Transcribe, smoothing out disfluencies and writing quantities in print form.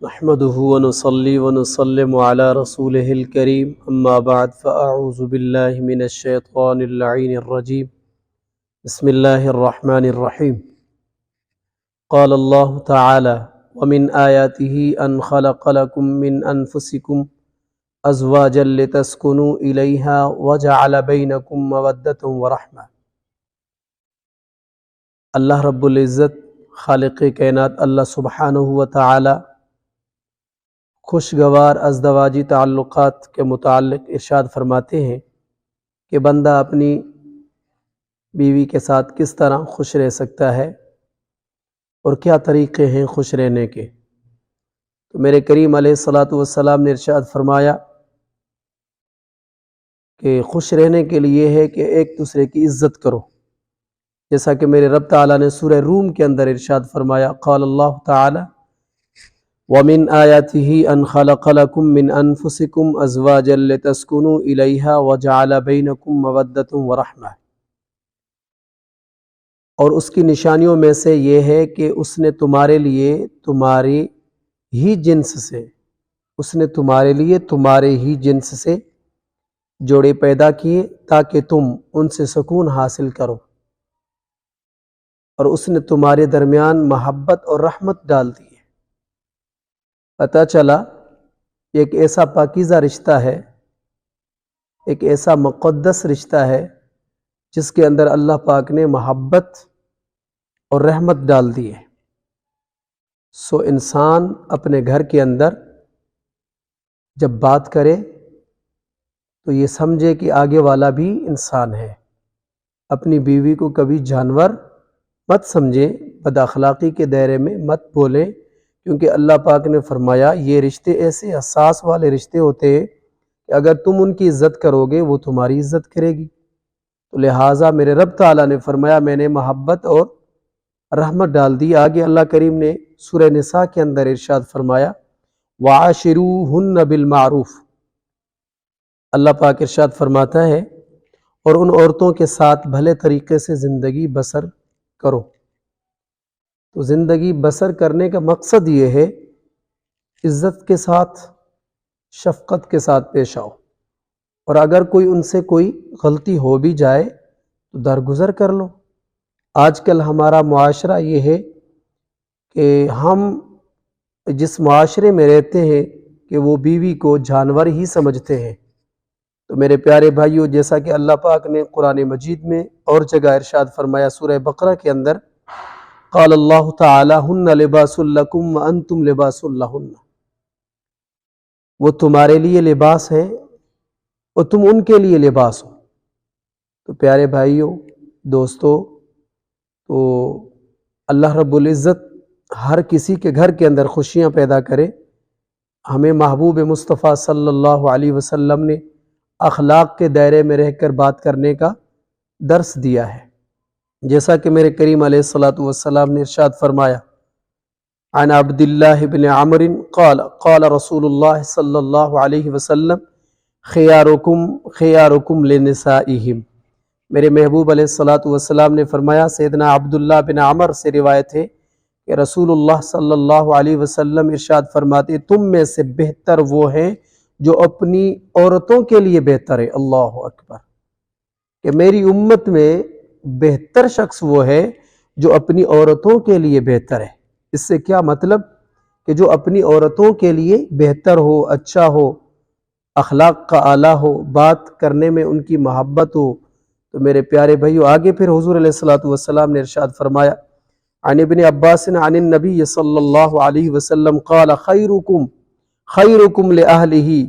نحمده ونصلي ونسلم على رسوله الكريم أما بعد فأعوذ بالله من الشيطان اللعين الرجيم بسم الله الرحمن الرحيم قال الله تعالى ومن آياته أن خلق لكم من أنفسكم أزواجا لتسكنوا إليها وجعل بينكم مودة ورحمة۔ اللہ رب العزت خالق کائنات اللہ سبحانہ و تعالی خوشگوار ازدواجی تعلقات کے متعلق ارشاد فرماتے ہیں کہ بندہ اپنی بیوی کے ساتھ کس طرح خوش رہ سکتا ہے اور کیا طریقے ہیں خوش رہنے کے۔ تو میرے کریم علیہ الصلاۃ والسلام نے ارشاد فرمایا کہ خوش رہنے کے لیے ہے کہ ایک دوسرے کی عزت کرو، جیسا کہ میرے رب تعالیٰ نے سورہ روم کے اندر ارشاد فرمایا قال اللہ تعالی وَمِنْ آيَاتِهِ أَنْ خَلَقَ لَكُم مِّنْ أَنفُسِكُمْ أَزْوَاجًا لِتَسْكُنُوا إِلَيْهَا وَجَعَلَ بَيْنَكُم مَّوَدَّةً وَرَحْمَةً، اور اس کی نشانیوں میں سے یہ ہے کہ اس نے تمہارے لیے تمہارے ہی جنس سے جوڑے پیدا کیے تاکہ تم ان سے سکون حاصل کرو، اور اس نے تمہارے درمیان محبت اور رحمت ڈال دی ہے۔ پتہ چلا ایک ایسا پاکیزہ رشتہ ہے، ایک ایسا مقدس رشتہ ہے جس کے اندر اللہ پاک نے محبت اور رحمت ڈال دی ہے۔ سو انسان اپنے گھر کے اندر جب بات کرے تو یہ سمجھے کہ آگے والا بھی انسان ہے۔ اپنی بیوی کو کبھی جانور مت سمجھے، بد اخلاقی کے دائرے میں مت بولے، کیونکہ اللہ پاک نے فرمایا یہ رشتے ایسے حساس والے رشتے ہوتے ہیں کہ اگر تم ان کی عزت کرو گے وہ تمہاری عزت کرے گی۔ تو لہٰذا میرے رب تعالیٰ نے فرمایا میں نے محبت اور رحمت ڈال دی۔ آگے اللہ کریم نے سورہ نساء کے اندر ارشاد فرمایا وَعَاشِرُوهُنَّ بِالْمَعْرُوفِ، اللہ پاک ارشاد فرماتا ہے اور ان عورتوں کے ساتھ بھلے طریقے سے زندگی بسر کرو۔ تو زندگی بسر کرنے کا مقصد یہ ہے عزت کے ساتھ، شفقت کے ساتھ پیش آؤ، اور اگر کوئی ان سے کوئی غلطی ہو بھی جائے تو درگزر کر لو۔ آج کل ہمارا معاشرہ یہ ہے کہ ہم جس معاشرے میں رہتے ہیں کہ وہ بیوی کو جانور ہی سمجھتے ہیں۔ تو میرے پیارے بھائیوں، جیسا کہ اللہ پاک نے قرآن مجید میں اور جگہ ارشاد فرمایا سورہ بقرہ کے اندر قال اللہ تعالی ہن لباس لکم وانتم لباس لہن، وہ تمہارے لیے لباس ہے اور تم ان کے لیے لباس ہو۔ تو پیارے بھائیوں، دوستو، تو اللہ رب العزت ہر کسی کے گھر کے اندر خوشیاں پیدا کرے۔ ہمیں محبوب مصطفیٰ صلی اللہ علیہ وسلم نے اخلاق کے دائرے میں رہ کر بات کرنے کا درس دیا ہے، جیسا کہ میرے کریم علیہ الصلاۃ والسلام نے ارشاد فرمایا عن عبد اللہ بن عمر قال قال رسول اللہ صلی اللہ علیہ وسلم خیارکم لنسائہم، میرے محبوب علیہ الصلاۃ والسلام نے فرمایا، سیدنا عبداللہ بن عمر سے روایت ہے کہ رسول اللہ صلی اللہ علیہ وسلم ارشاد فرماتے تم میں سے بہتر وہ ہیں جو اپنی عورتوں کے لیے بہتر ہے۔ اللہ اکبر، کہ میری امت میں بہتر شخص وہ ہے جو اپنی عورتوں کے لیے بہتر ہے۔ اس سے کیا مطلب کہ جو اپنی عورتوں کے لیے بہتر ہو، اچھا ہو، اخلاق کا اعلیٰ ہو، بات کرنے میں ان کی محبت ہو۔ تو میرے پیارے بھائیو، آگے پھر حضور علیہ الصلوۃ والسلام نے ارشاد فرمایا عن ابن عباس عن النبی صلی اللہ علیہ وسلم قال خیرکم لأہلہ